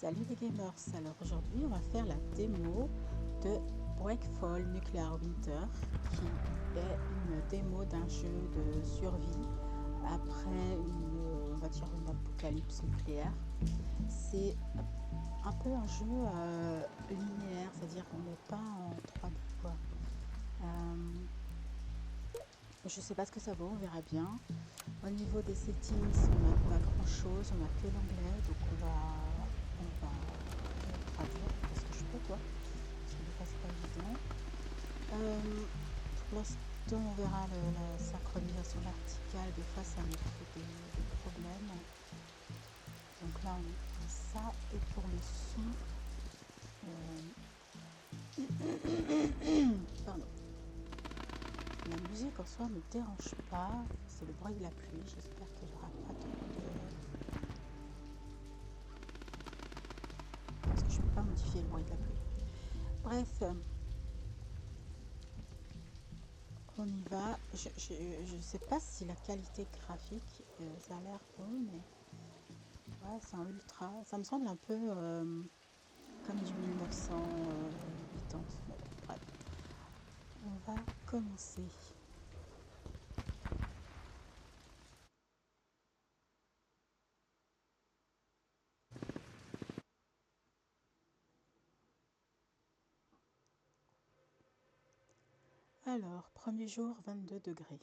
Salut les gamers, alors aujourd'hui on va faire la démo de Breakfall Nuclear Winter qui est une démo d'un jeu de survie après on va dire une apocalypse nucléaire. C'est un peu un jeu linéaire, c'est-à-dire qu'on n'est pas en 3D quoi. Je sais pas ce que ça vaut, on verra bien. Au niveau des settings, on n'a pas grand chose, on n'a que l'anglais, donc on va traduire parce que je peux quoi, parce que des fois c'est pas évident. Pour l'instant on verra la synchronisation verticale, des fois ça me fait des problèmes. Donc là on fait ça, et pour le son, pardon. La musique en soi ne me dérange pas, c'est le bruit de la pluie, j'espère qu'il n'y aura pas trop de... Parce que je ne peux pas modifier le bruit de la pluie. Bref, on y va. Je sais pas si la qualité graphique, ça a l'air bon, mais ouais, c'est un ultra. Ça me semble un peu comme du 1980. Mais bon, bref, on va commencer. Alors, premier jour, 22 degrés.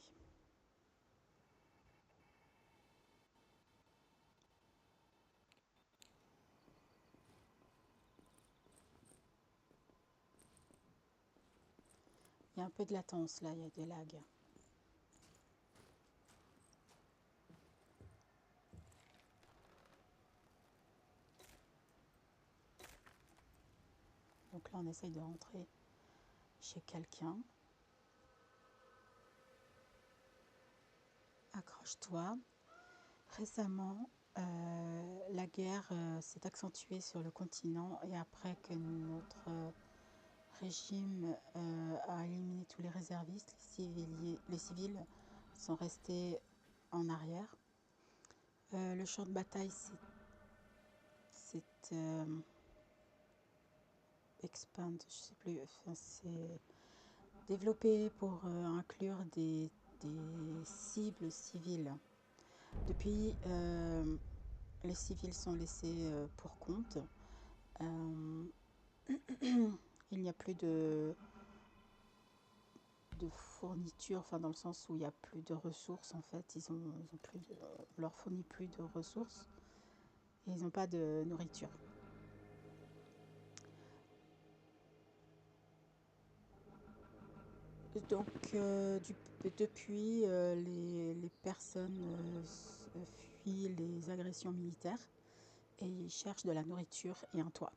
Il y a un peu de latence là, il y a des lags. Donc là, on essaye de rentrer chez quelqu'un. Accroche-toi. Récemment, la guerre s'est accentuée sur le continent, et après que notre régime a éliminé tous les réservistes, les civils sont restés en arrière. Le champ de bataille s'est expand, je sais plus, enfin, c'est développé pour inclure des cibles civiles. Depuis, les civils sont laissés pour compte. Il n'y a plus de fourniture, enfin dans le sens où il n'y a plus de ressources en fait. Ils ont plus on leur fournit plus de ressources et ils n'ont pas de nourriture. Donc depuis, les personnes fuient les agressions militaires et ils cherchent de la nourriture et un toit.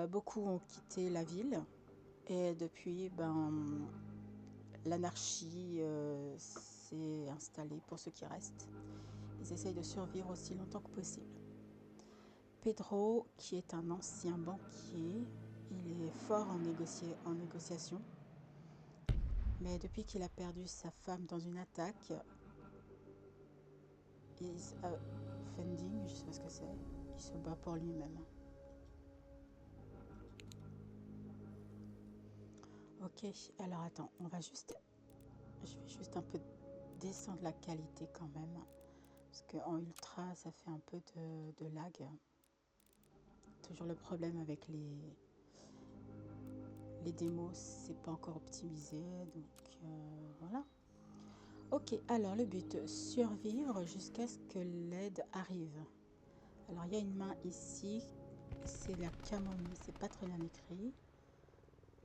Beaucoup ont quitté la ville, et depuis, l'anarchie s'est installée pour ceux qui restent. Ils essayent de survivre aussi longtemps que possible. Pedro, qui est un ancien banquier, il est fort en négociation. Mais depuis qu'il a perdu sa femme dans une attaque, funding, je sais pas ce que c'est, il se bat pour lui-même. Ok, alors attends, je vais juste un peu descendre la qualité quand même, parce qu'en ultra ça fait un peu de lag. Toujours le problème avec les démos, c'est pas encore optimisé, donc voilà. Ok, alors le but, survivre jusqu'à ce que l'aide arrive. Alors il y a une main ici, c'est la camomille, c'est pas très bien écrit.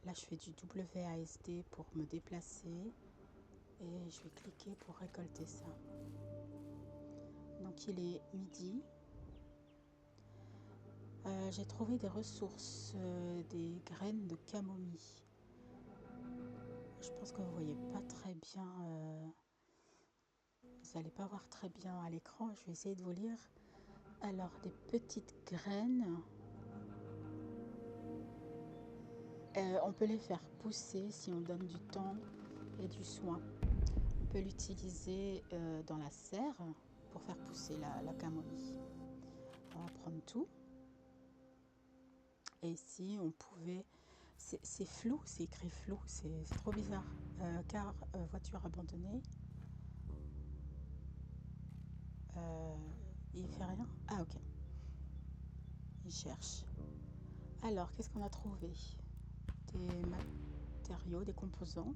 Là je fais du WASD pour me déplacer, et je vais cliquer pour récolter ça. Donc il est midi. J'ai trouvé des ressources, des graines de camomille. Je pense que vous voyez pas très bien, vous n'allez pas voir très bien à l'écran. Je vais essayer de vous lire. Alors, des petites graines, on peut les faire pousser si on donne du temps et du soin. On peut l'utiliser dans la serre pour faire pousser la camomille. On va prendre tout. Et ici, on pouvait... C'est flou, c'est écrit flou, c'est trop bizarre. Car voiture abandonnée. Il fait rien. Ah, ok. Il cherche. Alors, qu'est-ce qu'on a trouvé? Des matériaux, des composants.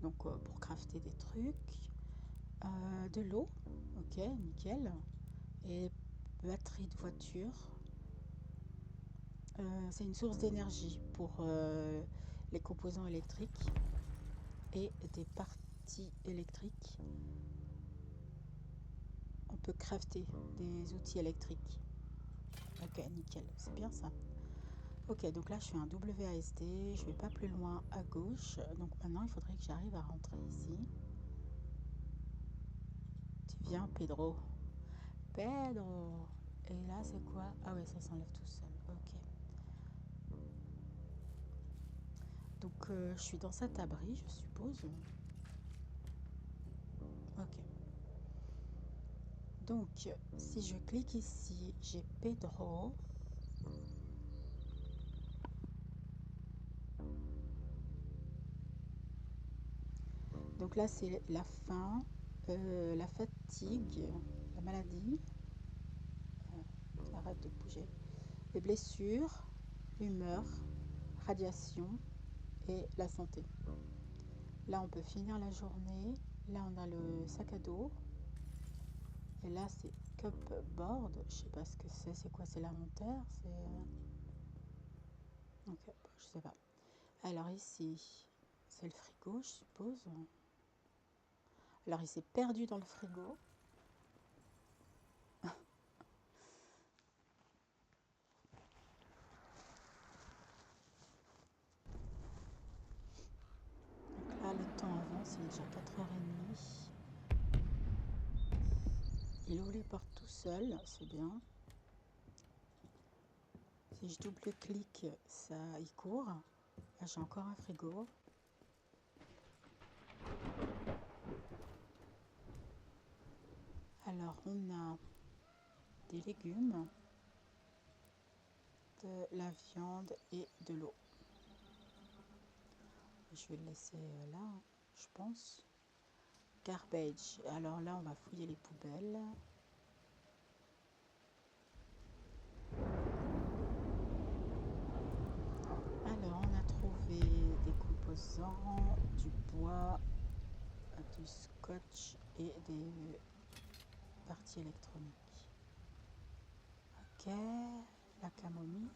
Donc, pour crafter des trucs. De l'eau. Ok, nickel. Et batterie de voiture. C'est une source d'énergie pour les composants électriques et des parties électriques. On peut crafter des outils électriques. Ok, nickel, c'est bien ça. Ok, donc là je fais un WASD, je vais pas plus loin à gauche. Donc maintenant il faudrait que j'arrive à rentrer ici. Tu viens, Pedro. Pedro. Et là c'est quoi? Ah ouais, ça s'enlève tout seul. Ok. Donc je suis dans cet abri, je suppose. Ok. Donc si je clique ici, j'ai Pedro. Donc là c'est la faim, la fatigue, la maladie. Arrête de bouger. Les blessures, l'humeur, radiation et la santé. Là, on peut finir la journée. Là, on a le sac à dos. Et là, c'est cupboard. Je sais pas ce que c'est. C'est quoi? C'est l'inventaire? C'est... Ok, je sais pas. Alors ici, c'est le frigo, je suppose. Alors, il s'est perdu dans le frigo. Donc là, le temps avance. Il est déjà 4h30. Il ouvre les portes tout seul. C'est bien. Si je double-clique, ça, il court. Là, j'ai encore un frigo. Alors, on a des légumes, de la viande et de l'eau. Je vais le laisser là, je pense. Garbage. Alors là, on va fouiller les poubelles. Alors, on a trouvé des composants, du bois, du scotch et des parties électroniques. Ok, la camomille.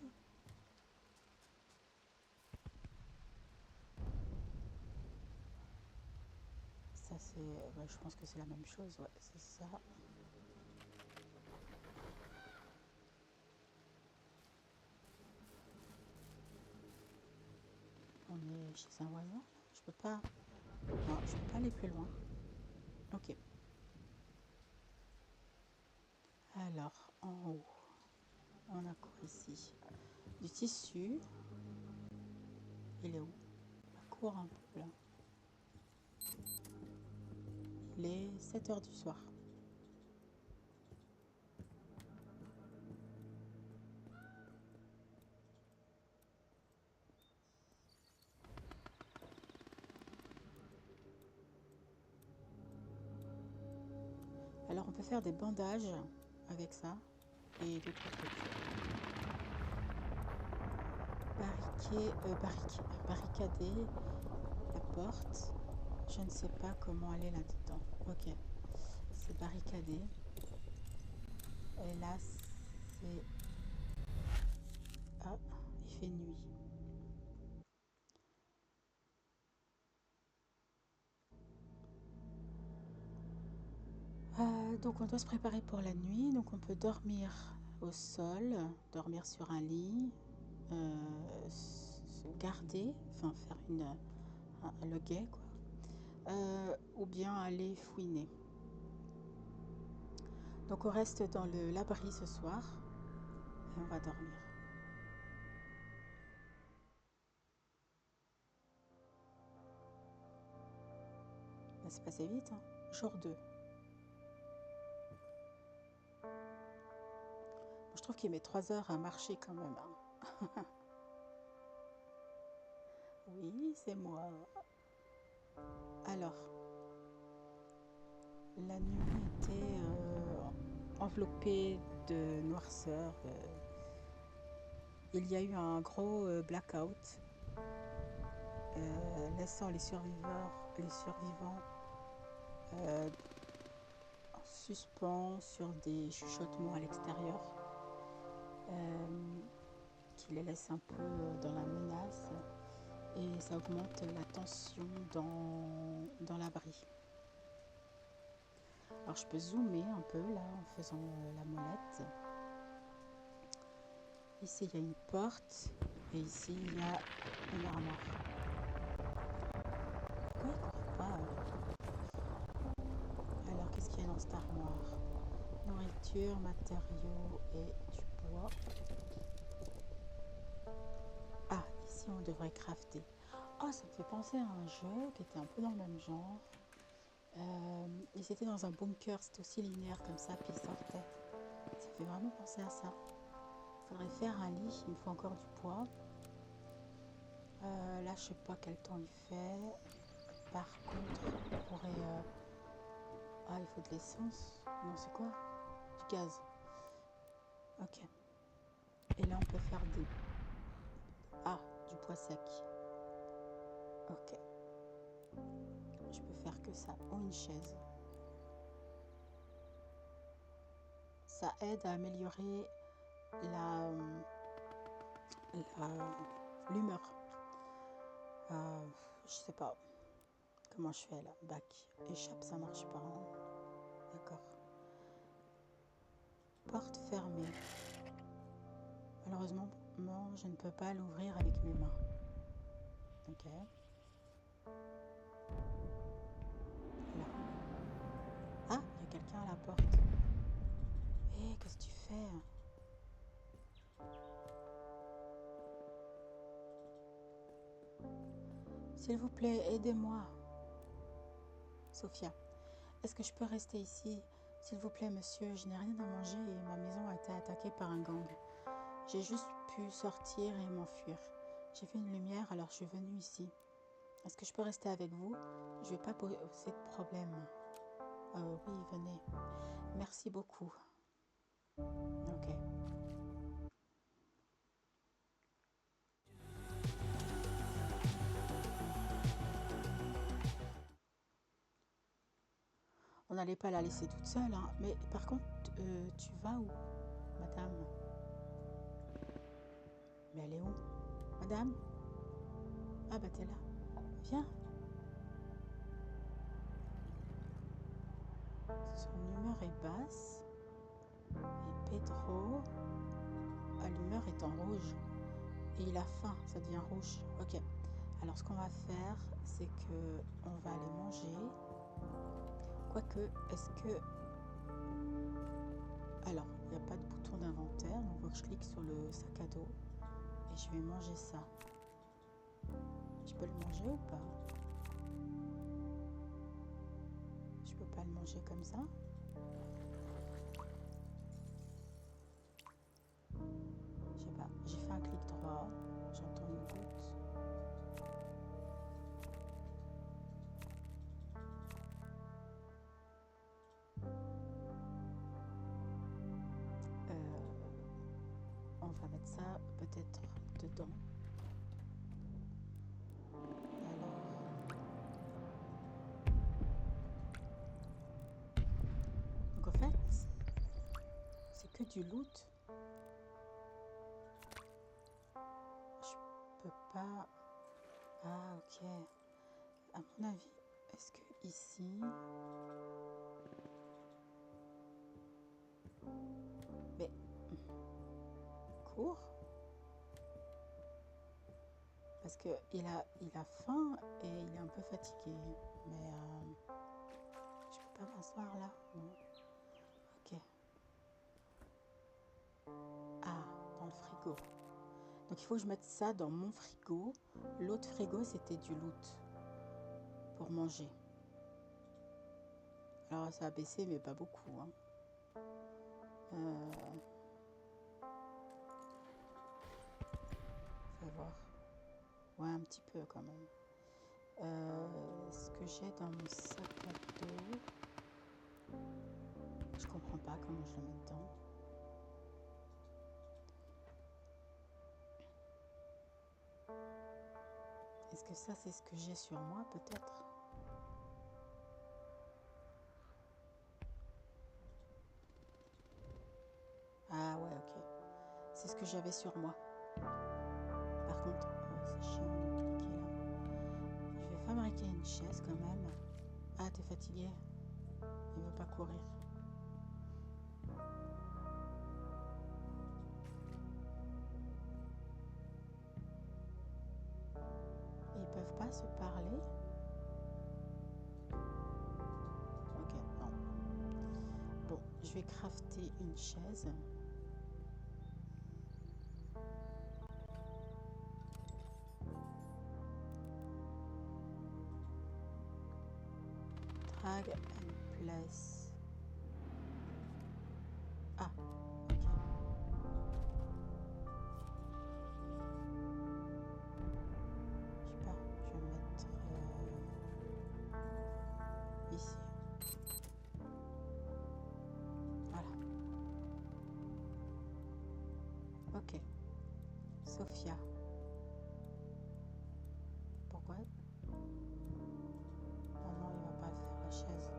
Ça, c'est... Ouais, je pense que c'est la même chose, ouais, c'est ça. On est chez un voisin. Je peux pas... Non, je peux pas aller plus loin. Ok. Alors, en haut, on a quoi ici? Du tissu. Il est où? Ça court un peu là. Il est 7h du soir. Alors on peut faire des bandages avec ça et d'autres trucs. Barricader la porte. Je ne sais pas comment aller là-dedans. Ok, c'est barricadé. Et là, c'est... Ah, il fait nuit. Donc on doit se préparer pour la nuit. Donc on peut dormir au sol, dormir sur un lit, se garder, enfin faire le guet quoi. Ou bien aller fouiner. Donc on reste dans l'abri ce soir et on va dormir. Ça s'est passé vite, hein. Jour 2. Je trouve qu'il met 3 heures à marcher quand même, hein. Oui, c'est moi. Alors, la nuit était enveloppée de noirceur. Il y a eu un gros blackout, laissant les survivants euh, en suspens sur des chuchotements à l'extérieur, qui les laissent un peu dans la menace, et ça augmente la tension dans l'abri. Alors je peux zoomer un peu là en faisant la molette. Ici il y a une porte et ici il y a une armoire. Pourquoi il court pas Alors qu'est-ce qu'il y a dans cette armoire? Nourriture, matériaux et du bois. Ah, ici on devrait crafter. Ah, ça me fait penser à un jeu qui était un peu dans le même genre. Ils étaient dans un bunker, c'était aussi linéaire comme ça, puis ils sortaient. Ça fait vraiment penser à ça. Faudrait faire un lit, il me faut encore du bois. Là, je sais pas quel temps il fait. Par contre, on pourrait... Ah, il faut de l'essence. Non, c'est quoi? Du gaz. Ok. Et là, on peut faire des... Ah, du bois sec. Ok. Je peux faire que ça. Ou une chaise. Ça aide à améliorer l'humeur. Je sais pas comment je fais là. Bac. Échappe, ça marche pas. Hein. D'accord. Porte fermée. Malheureusement, non, je ne peux pas l'ouvrir avec mes mains. Ok. Là. Ah, il y a quelqu'un à la porte. Hé, qu'est-ce que tu fais? S'il vous plaît, aidez-moi. Sophia, est-ce que je peux rester ici? S'il vous plaît, monsieur, je n'ai rien à manger et ma maison a été attaquée par un gang. J'ai juste pu sortir et m'enfuir. J'ai vu une lumière, alors je suis venue ici. Est-ce que je peux rester avec vous? Je ne vais pas poser de problème. Oui, venez. Merci beaucoup. Ok. On n'allait pas la laisser toute seule, hein. Mais par contre, tu vas où, madame? Mais elle est où? Madame? Ah bah t'es là. Viens. Son humeur est basse. Et Pedro, l'humeur est en rouge. Et il a faim, ça devient rouge. Ok. Alors ce qu'on va faire, c'est que on va aller manger. Quoique, est-ce que... Alors, il n'y a pas de bouton d'inventaire, donc je clique sur le sac à dos et je vais manger ça. Je peux le manger ou pas? Je peux pas le manger comme ça? Je sais pas, j'ai fait un clic droit, j'entends une goutte. On va mettre ça peut-être dedans. Donc en fait, c'est que du loot. Je peux pas... Ah ok. À mon avis, est-ce que ici... Mais... Cours. Parce qu'il a faim et il est un peu fatigué. Mais je peux pas m'asseoir là. Non. Ok. Ah, dans le frigo. Donc il faut que je mette ça dans mon frigo. L'autre frigo, c'était du loot pour manger. Alors ça a baissé, mais pas beaucoup. Hein. fais voir. Ouais, un petit peu quand même. Ce que j'ai dans mon sac à dos, je comprends pas comment je le mets dedans. Est-ce que ça, c'est ce que j'ai sur moi, peut-être? Ah ouais, ok. C'est ce que j'avais sur moi. Par contre, c'est chiant de cliquer là. Je vais fabriquer une chaise quand même. Ah, t'es fatigué? Il veut pas courir. Ils peuvent pas se parler? Ok, non. Bon, je vais crafter une chaise. Drag and place. Ah, ok. Je sais pas, je vais mettre ici. Voilà. Ok. Sophia. Pourquoi? Oh non, il va pas le faire la chaise.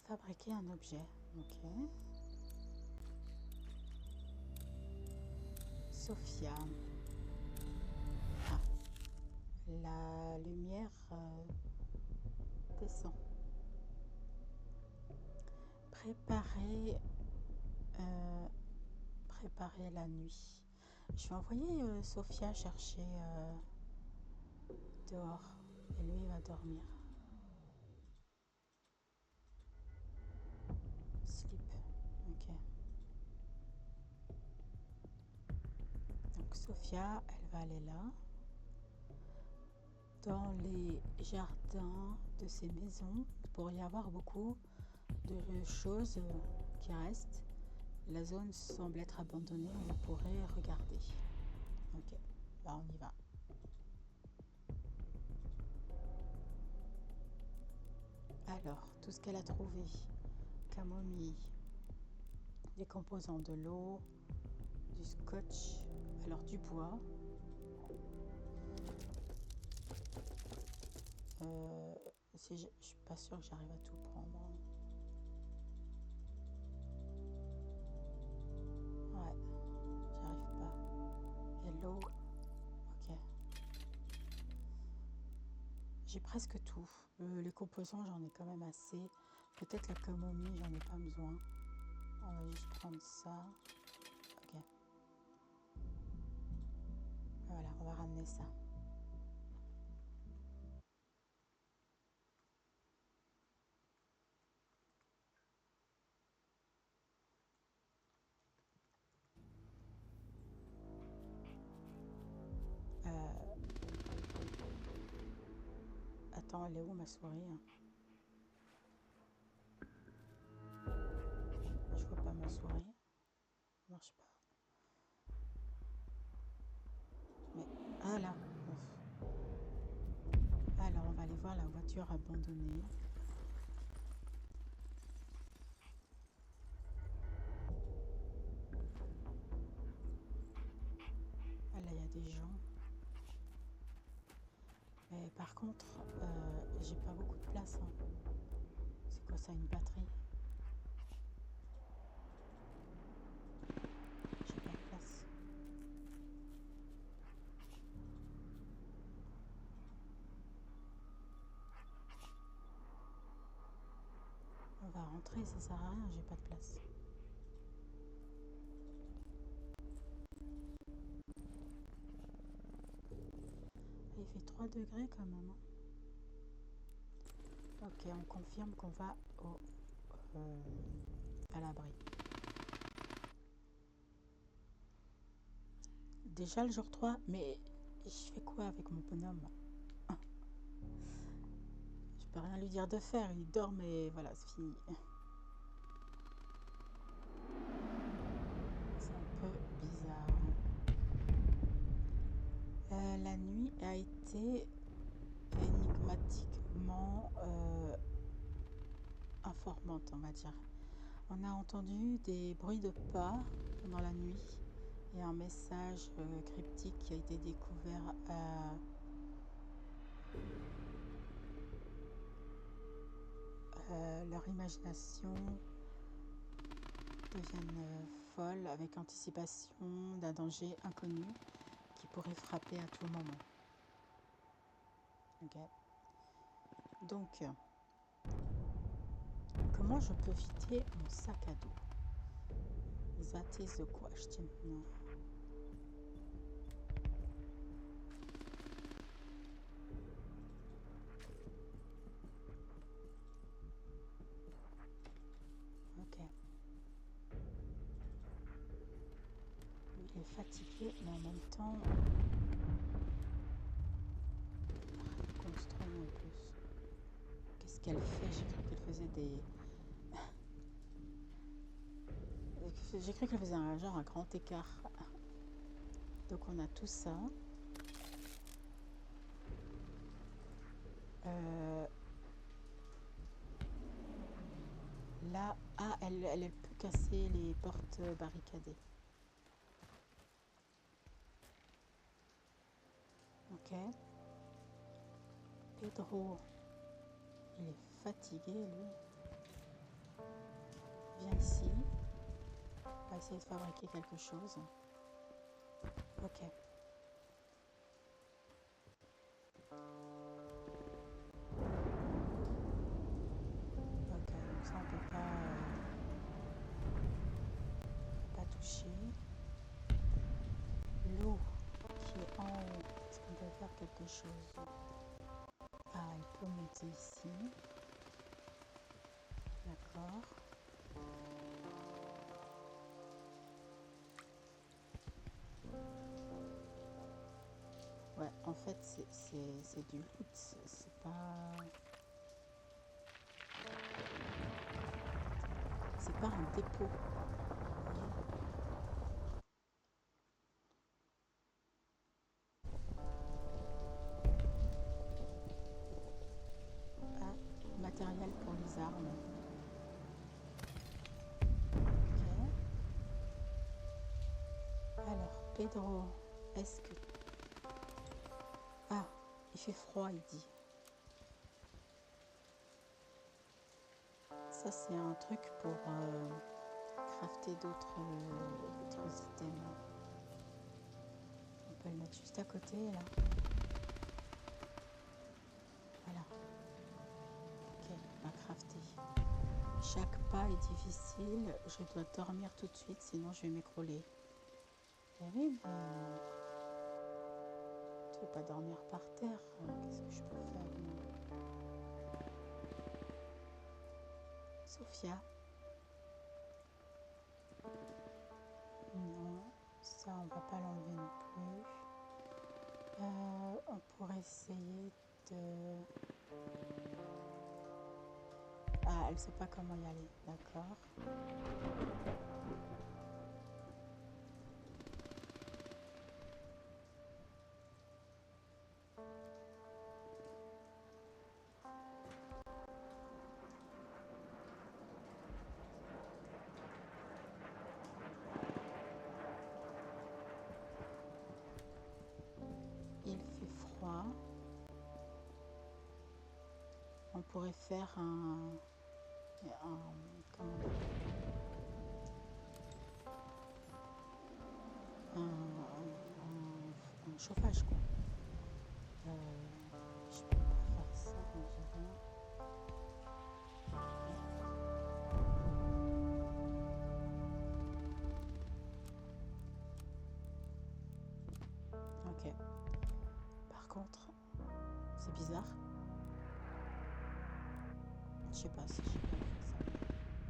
Fabriquer un objet. Ok. Sophia. Ah, la lumière descend. Préparer, préparer la nuit. Je vais envoyer Sophia chercher dehors. Et lui, il va dormir. Sleep. Ok. Donc Sophia, elle va aller là. Dans les jardins de ces maisons, il pourrait y avoir beaucoup de choses qui restent. La zone semble être abandonnée, on pourrait regarder. Ok, bah on y va. Alors, tout ce qu'elle a trouvé. Camomille, des composants de l'eau, du scotch, alors du bois. Si je suis pas sûre que j'arrive à tout prendre. Ouais, j'arrive pas. Et l'eau, ok. J'ai presque tout. Les composants, j'en ai quand même assez. Peut-être la camomille, j'en ai pas besoin. On va juste prendre ça. Ok. Voilà, on va ramener ça. Attends, elle est où ma souris? Je vois pas ma souris. Ça marche pas. Mais, ah là. Alors, on va aller voir la voiture abandonnée. Ah là, il y a des gens. Mais par contre, j'ai pas beaucoup de place. C'est quoi ça, une batterie? J'ai pas de place. On va rentrer, ça sert à rien, j'ai pas de place. Il fait 3 degrés quand même. Ok, on confirme qu'on va à l'abri. Déjà le jour 3, mais Et je fais quoi avec mon bonhomme? Je peux rien lui dire de faire, il dort, mais voilà, c'est fini. C'est un peu bizarre. La nuit a été énigmatiquement informante, on va dire. On a entendu des bruits de pas pendant la nuit et un message cryptique qui a été découvert leur imagination deviennent folles avec anticipation d'un danger inconnu qui pourrait frapper à tout moment. Okay. Donc, comment je peux vider mon sac à dos? That is the question. Ok. Il est fatigué, mais en même temps, construit en plus. Qu'est-ce qu'elle fait? J'ai cru qu'elle faisait des... J'ai cru qu'elle faisait un genre un grand écart. Donc on a tout ça. Là, ah, elle peut casser les portes barricadées. Ok. Pedro, il est fatigué, lui. Viens ici. On va essayer de fabriquer quelque chose. Ok. Ok, donc ça on peut pas toucher. L'eau qui est en haut, est-ce qu'on peut faire quelque chose? Ah, elle peut monter ici. D'accord. Ouais, en fait, c'est du loot, c'est pas... C'est pas un dépôt. Ah, matériel pour les armes. Ok. Alors, Pedro, est-ce que... Ah, il fait froid, il dit. Ça, c'est un truc pour crafter d'autres items. On peut le mettre juste à côté, là. Voilà. Ok, on va crafter. Chaque pas est difficile. Je dois dormir tout de suite, sinon je vais m'écrouler. Eh oui, mais... Tu veux pas dormir par terre? Qu'est-ce que je peux faire, moi? Sophia? Non, ça on va pas l'enlever non plus. On pourrait essayer de... Ah, elle sait pas comment y aller, d'accord. Il fait froid. On pourrait faire comment dire, un chauffage, quoi. Je peux pas faire ça, mais j'ai rien. Ok. Par contre, c'est bizarre. Je sais pas si j'ai bien fait ça.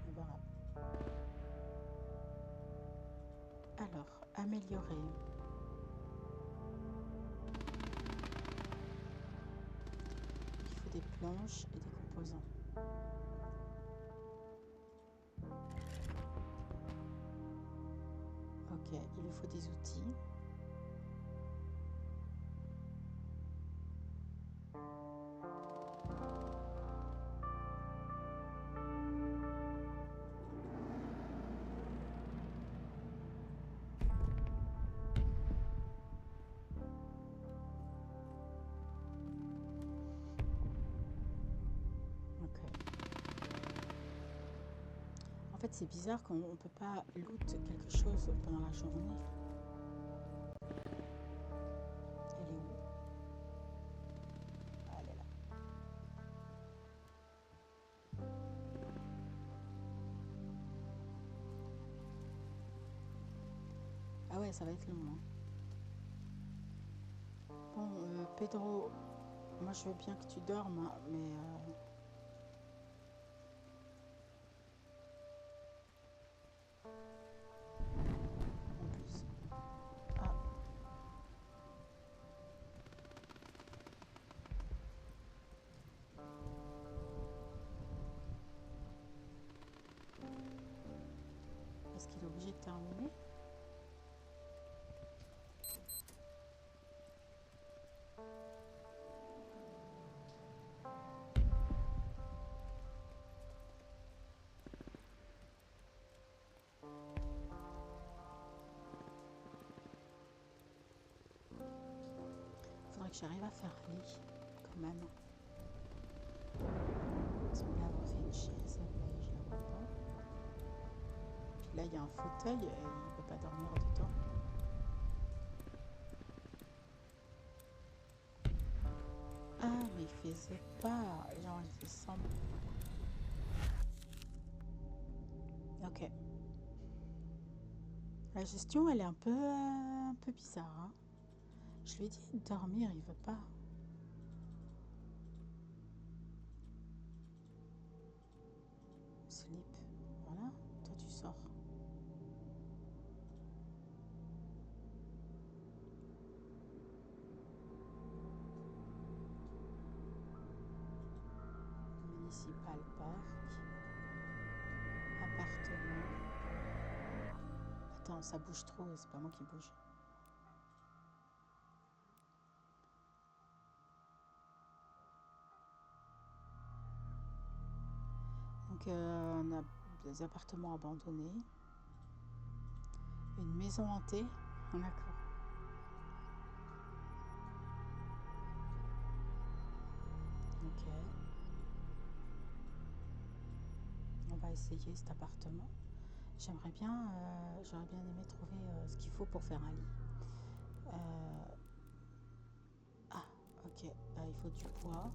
On verra. Alors, améliorer. planches et des composants. Ok, il lui faut des outils. En fait, c'est bizarre qu'on ne peut pas loot quelque chose pendant la journée. Elle est où? Ah, elle est là. Ah ouais, ça va être long. Hein. Bon, Pedro, moi je veux bien que tu dormes, hein, mais... en plus... Ah, est-ce qu'il est obligé de terminer? Faudrait que j'arrive à faire un lit, quand même. Il semblait avoir fait une chaise, mais je la vois pas. Puis là, il y a un fauteuil et il peut pas dormir dedans. Ah, mais il faisait pas. Genre, il faisait semblant. Ok. La gestion, elle est un peu bizarre. Hein. Je lui ai dit de dormir, il veut pas. Sleep. Voilà. Toi, tu sors. Municipal Park. Appartement. Attends, ça bouge trop, c'est pas moi qui bouge. Donc, on a des appartements abandonnés. Une maison hantée. D'accord. Ok. On va essayer cet appartement. J'aurais bien aimé trouver ce qu'il faut pour faire un lit. Ah, ok. Il faut du bois.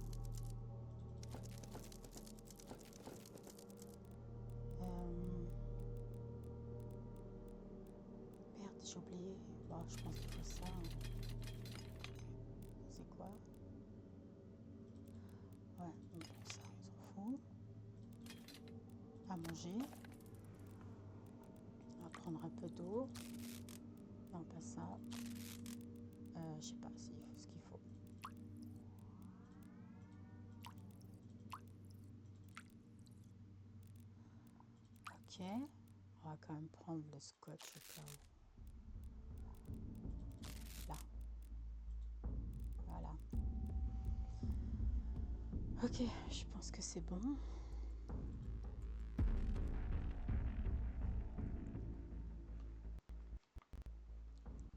Merde, j'ai oublié. Bon, je pense qu'il faut ça. Hein. C'est quoi? Ouais, on prend ça, on s'en fout. À manger. On va prendre un peu d'eau. Non, pas ça. Je sais pas si ce qu'il faut. Ok. On va quand même prendre le scotch au cas où. Là. Voilà. Ok, je pense que c'est bon.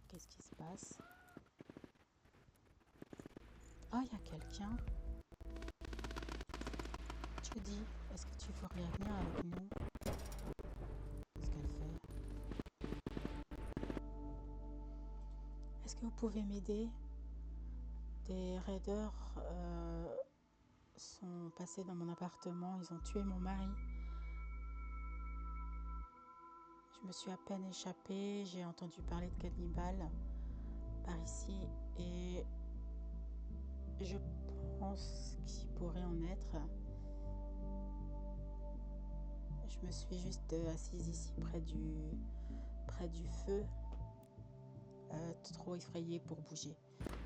Qu'est-ce qui se passe? Oh, il y a quelqu'un. Judy, est-ce que tu voudrais venir avec nous? Qu'est-ce qu'elle fait? Est-ce que vous pouvez m'aider? Des raiders sont passés dans mon appartement. Ils ont tué mon mari. Je me suis à peine échappée. J'ai entendu parler de cannibales par ici. Et je pense qu'il pourrait en être. Je me suis juste assise ici près du feu. Trop effrayée pour bouger.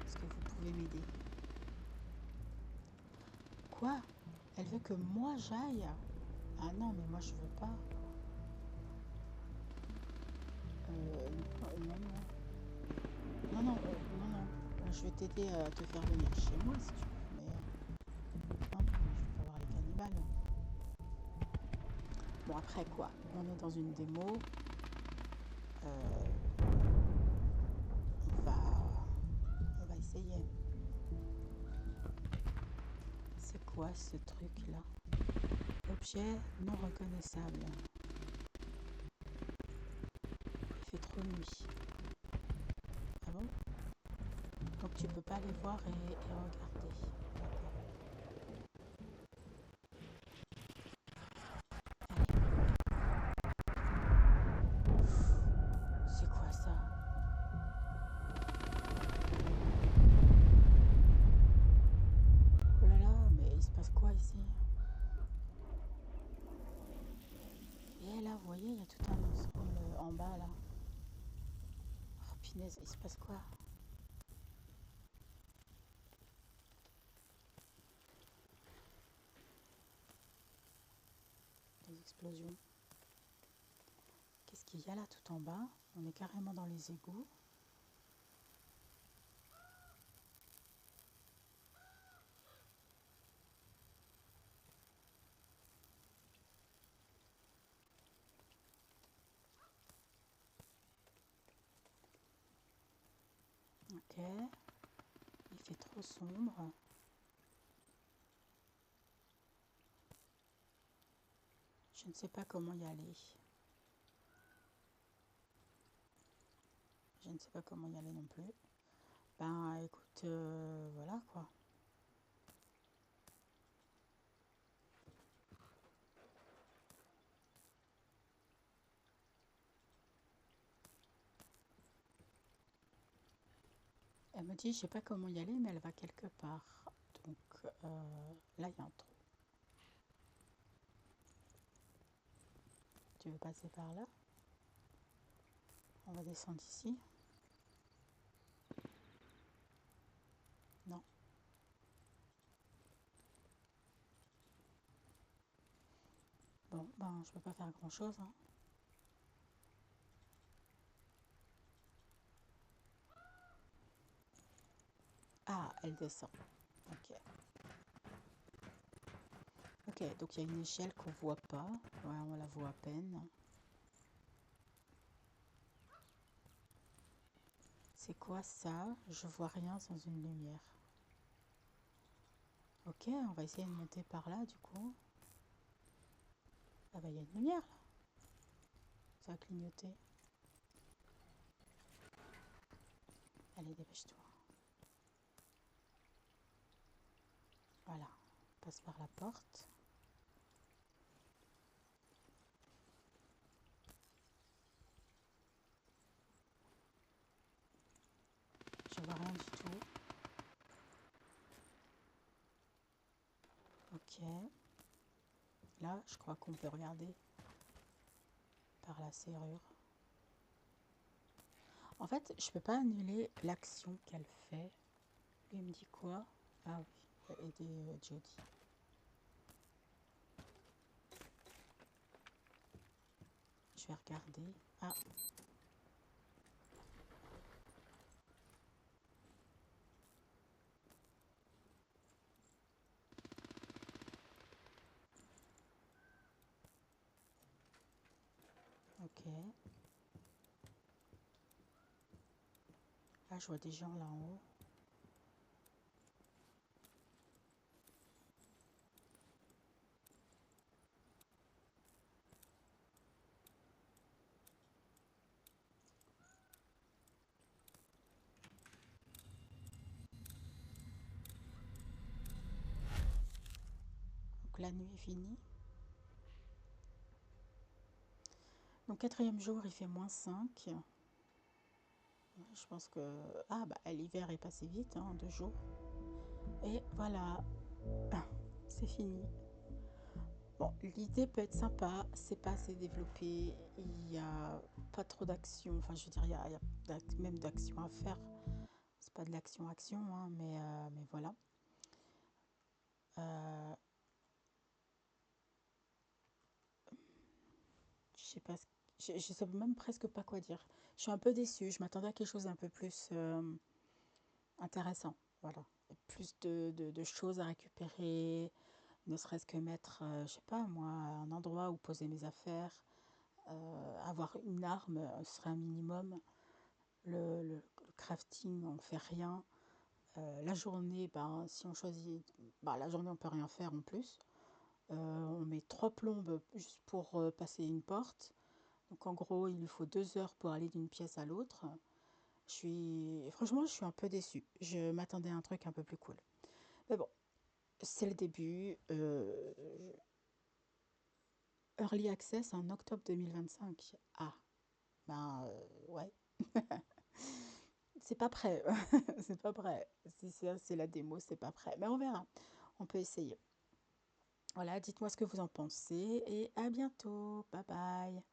Est-ce que vous pouvez m'aider? Quoi? Elle veut que moi j'aille? Ah non, mais moi je veux pas. Non, non. Non, non, non, non. Je vais t'aider à te faire venir chez moi si tu veux. Mais non, non, je veux pas voir les cannibales. Bon, après quoi? On est dans une démo. Euh, on va, on va essayer. C'est quoi ce truc-là? Objet non reconnaissable. Il fait trop nuit. Ah bon? Donc tu peux pas les voir et regarder. C'est quoi ça? Oh là là, mais il se passe quoi ici? Et là, vous voyez, il y a tout un ensemble en bas là. Oh punaise, il se passe quoi? Des explosions. Qu'est-ce qu'il y a là tout en bas? On est carrément dans les égouts. Ok. Il fait trop sombre. Je ne sais pas comment y aller. Je ne sais pas comment y aller non plus. Ben écoute, voilà quoi. Elle me dit, je sais pas comment y aller, mais elle va quelque part. Donc là, il y a un trou. Tu veux passer par là? On va descendre ici. Non. Bon, ben je peux pas faire grand-chose. Hein. Ah, elle descend. Ok. Ok, donc il y a une échelle qu'on voit pas. Ouais, on la voit à peine. C'est quoi ça? Je vois rien sans une lumière. Ok, on va essayer de monter par là du coup. Ah bah il y a une lumière là. Ça a clignoté. Allez, dépêche-toi. Voilà, on passe par la porte. Je vois rien du tout. Ok. Là, je crois qu'on peut regarder par la serrure. En fait, je peux pas annuler l'action qu'elle fait. Lui il me dit quoi? Ah oui, aider Jody. Je vais regarder. Ah, ok. Ah, je vois des gens là en haut. Donc la nuit est finie. Donc quatrième jour, il fait -5. Je pense que... Ah, bah l'hiver est passé vite, hein, 2 jours. Et voilà, c'est fini. Bon, l'idée peut être sympa, c'est pas assez développé, il n'y a pas trop d'action, enfin je veux dire, il y a même d'action à faire. C'est pas de l'action-action, hein, mais voilà. Euh, je sais pas, je sais même presque pas quoi dire. Je suis un peu déçue. Je m'attendais à quelque chose d'un peu plus intéressant. Voilà. Et plus de choses à récupérer, ne serait-ce que mettre, je sais pas moi, un endroit où poser mes affaires, avoir une arme, ce serait un minimum. Le crafting, on fait rien. La journée, ben, si on choisit, ben, la journée on peut rien faire en plus. On met 3 plombes juste pour passer une porte. Donc en gros, il lui faut 2 heures pour aller d'une pièce à l'autre. Franchement, je suis un peu déçue. Je m'attendais à un truc un peu plus cool. Mais bon, c'est le début. Early Access en octobre 2025. Ah, ben ouais, c'est pas prêt. C'est pas prêt. Si c'est la démo, c'est pas prêt. Mais on verra. On peut essayer. Voilà, dites-moi ce que vous en pensez et à bientôt. Bye bye.